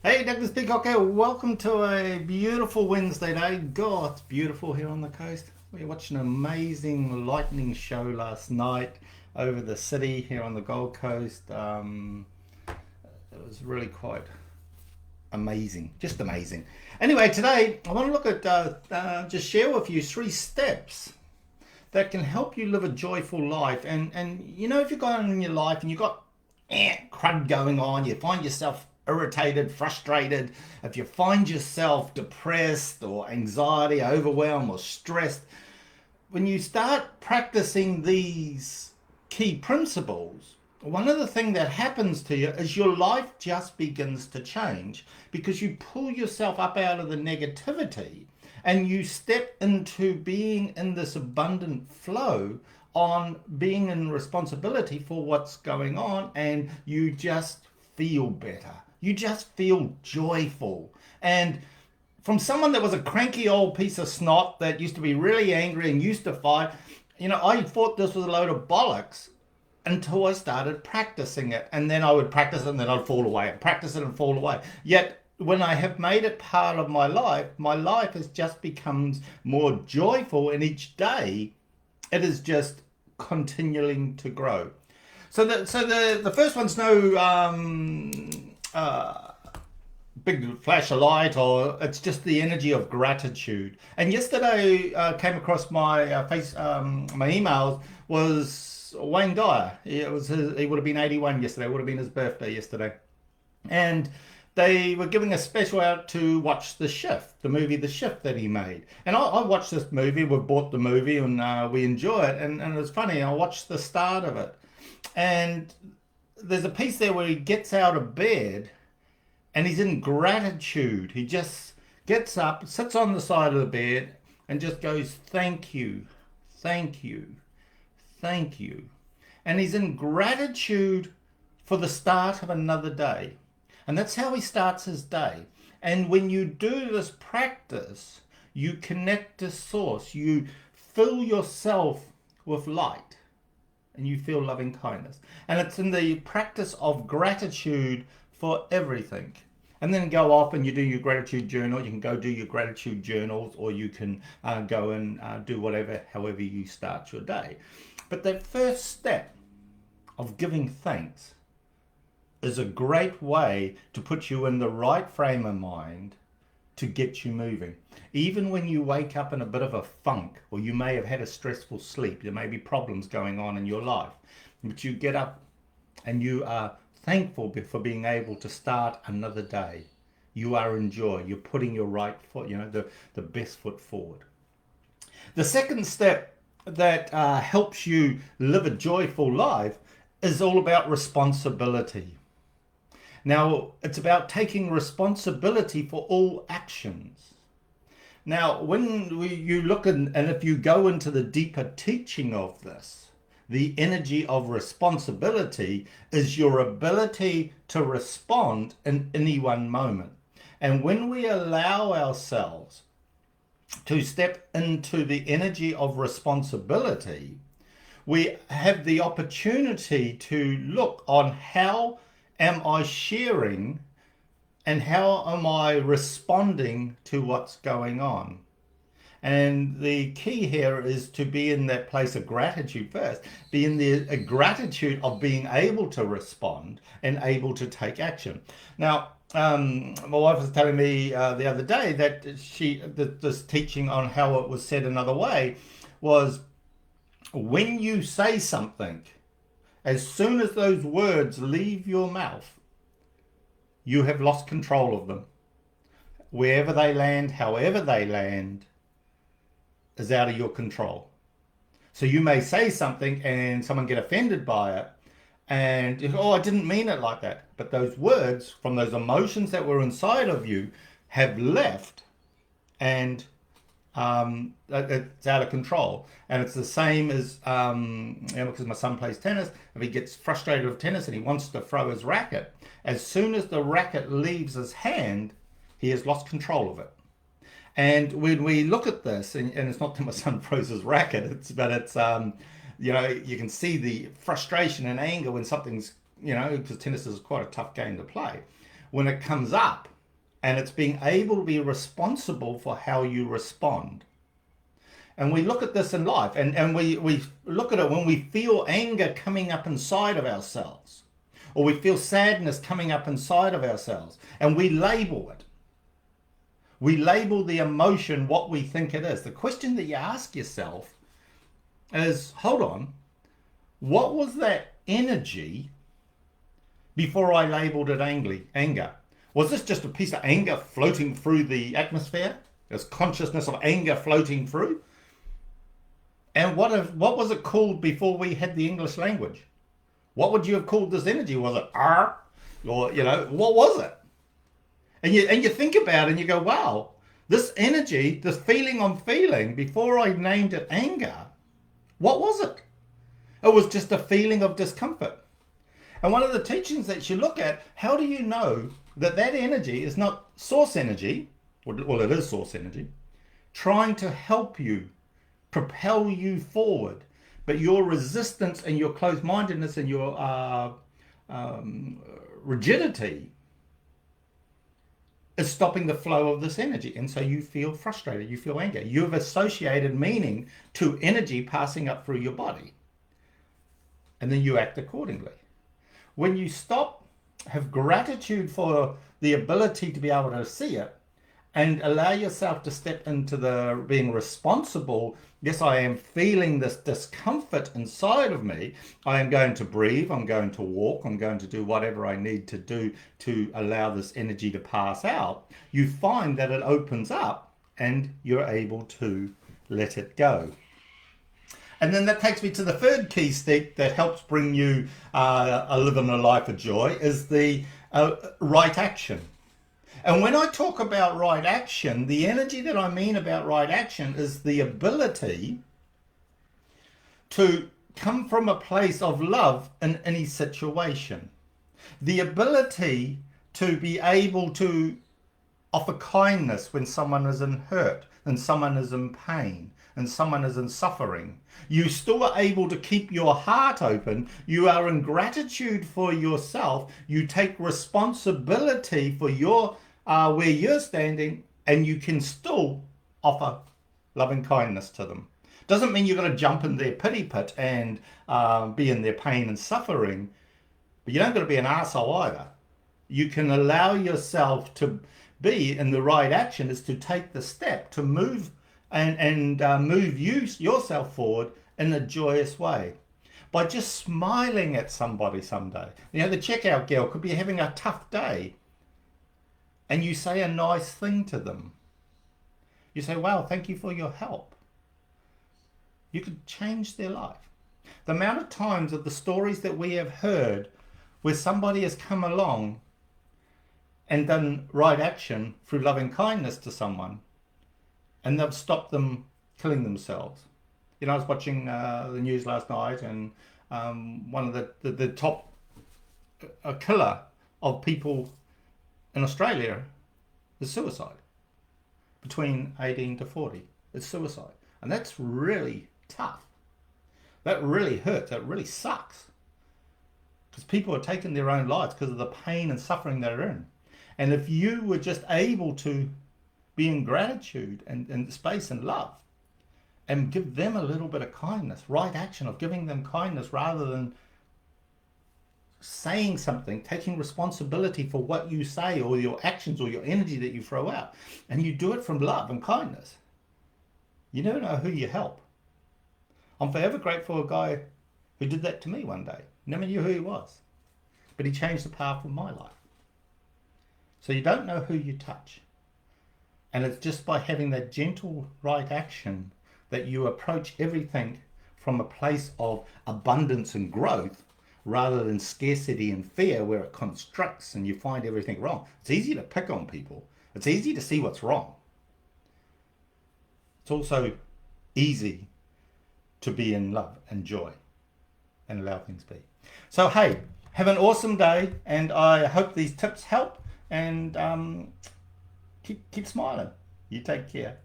Hey, Douglas Peacock here. Welcome to a beautiful Wednesday day. God, it's beautiful here on the coast. We watched an amazing lightning show last night over the city here on the Gold Coast. It was really quite amazing, just amazing. Anyway, today I want to look at just share with you 3 steps that can help you live a joyful life. And if you're going in your life and you've got crud going on, you find yourself irritated, frustrated, if you find yourself depressed or anxiety, overwhelmed, or stressed, when you start practicing these key principles, one of the things that happens to you is your life just begins to change because you pull yourself up out of the negativity and you step into being in this abundant flow on being in responsibility for what's going on, and you just feel better. You just feel joyful. And from someone that was a cranky old piece of snot that used to be really angry and used to fight, I thought this was a load of bollocks until I started practicing it. And then I would practice it and then I'd fall away and practice it and fall away. Yet when I have made it part of my life has just becomes more joyful, and each day it is just continuing to grow. So the first one's no big flash of light, or it's just the energy of gratitude. And yesterday came across my my emails was Wayne Dyer. He would have been 81 yesterday. It would have been his birthday yesterday, and they were giving a special out to watch The Shift, the movie The Shift that he made. And I watched this movie. We bought the movie and we enjoy it. And it was funny. I watched the start of it, and there's a piece there where he gets out of bed and he's in gratitude. He just gets up, sits on the side of the bed, and just goes, "Thank you, thank you, thank you." And he's in gratitude for the start of another day. And that's how he starts his day. And when you do this practice, you connect to source. You fill yourself with light and you feel loving kindness. And it's in the practice of gratitude for everything. And then go off and you do your gratitude journal. You can go do your gratitude journals, or you can go and do whatever, however you start your day. But that first step of giving thanks is a great way to put you in the right frame of mind to get you moving. Even when you wake up in a bit of a funk, or you may have had a stressful sleep, there may be problems going on in your life, but you get up and you are thankful for being able to start another day. You are in joy. You're putting your right foot, the best foot forward. The second step that helps you live a joyful life is all about responsibility. Now, it's about taking responsibility for all actions. Now, you look and if you go into the deeper teaching of this, the energy of responsibility is your ability to respond in any one moment. And when we allow ourselves to step into the energy of responsibility, we have the opportunity to look on how am I sharing and how am I responding to what's going on. And the key here is to be in that place of gratitude first, be in the gratitude of being able to respond and able to take action. Now, my wife was telling me the other day that this teaching on how it was said another way was, when you say something, as soon as those words leave your mouth, you have lost control of them. Wherever they land, however they land, is out of your control. So you may say something and someone get offended by it, and oh, I didn't mean it like that. But those words from those emotions that were inside of you have left, and it's out of control. And it's the same as because my son plays tennis. If he gets frustrated with tennis and he wants to throw his racket, as soon as the racket leaves his hand, he has lost control of it. And when we look at this, and it's not that my son throws his racket, it's you can see the frustration and anger when something's, because tennis is quite a tough game to play. When it comes up, And it's being able to be responsible for how you respond. And we look at this in life, and we look at it when we feel anger coming up inside of ourselves, or we feel sadness coming up inside of ourselves, and we label it. We label the emotion what we think it is. The question that you ask yourself is, hold on, what was that energy before I labeled it anger? Was this just a piece of anger floating through the atmosphere? There's consciousness of anger floating through? And what was it called before we had the English language? What would you have called this energy? Was it R? Or, what was it? And you think about it and you go, wow, this energy, this feeling I'm feeling, before I named it anger, what was it? It was just a feeling of discomfort. And one of the teachings that you look at, how do you know that that energy is not source energy, well, it is source energy, trying to help you, propel you forward, but your resistance and your closed-mindedness and your rigidity is stopping the flow of this energy. And so you feel frustrated, you feel anger. You've associated meaning to energy passing up through your body. And then you act accordingly. When you stop, have gratitude for the ability to be able to see it, and allow yourself to step into the being responsible. Yes, I am feeling this discomfort inside of me. I am going to breathe. I'm going to walk. I'm going to do whatever I need to do to allow this energy to pass out. You find that it opens up and you're able to let it go. And then that takes me to the third key stick that helps bring you living a life of joy is the right action. And when I talk about right action, the energy that I mean about right action is the ability to come from a place of love in any situation. The ability to be able to offer kindness when someone is in hurt, and someone is in pain, and someone is in suffering. You still are able to keep your heart open. You are in gratitude for yourself. You take responsibility for your where you're standing, and you can still offer loving kindness to them. Doesn't mean you're going to jump in their pity pit and be in their pain and suffering, but you don't got to be an arsehole either. You can allow yourself to be in the right action, is to take the step to move and move yourself forward in a joyous way by just smiling at somebody someday. The checkout girl could be having a tough day, and you say a nice thing to them. You say, wow, thank you for your help. You could change their life. The amount of times of the stories that we have heard where somebody has come along and done right action through loving kindness to someone, and they've stopped them killing themselves. I was watching the news last night, and one of the top killer of people in Australia is suicide. Between 18 to 40, it's suicide. And that's really tough. That really hurts. That really sucks. Because people are taking their own lives because of the pain and suffering they're in. And if you were just able to be in gratitude and space and love, and give them a little bit of kindness, right action of giving them kindness rather than saying something, taking responsibility for what you say or your actions or your energy that you throw out, and you do it from love and kindness, you never know who you help. I'm forever grateful for a guy who did that to me one day. Never knew who he was, but he changed the path of my life. So you don't know who you touch, and it's just by having that gentle right action that you approach everything from a place of abundance and growth, rather than scarcity and fear where it constructs and you find everything wrong. It's easy to pick on people. It's easy to see what's wrong. It's also easy to be in love and joy and allow things be. So hey, have an awesome day, and I hope these tips help, and keep smiling. You take care.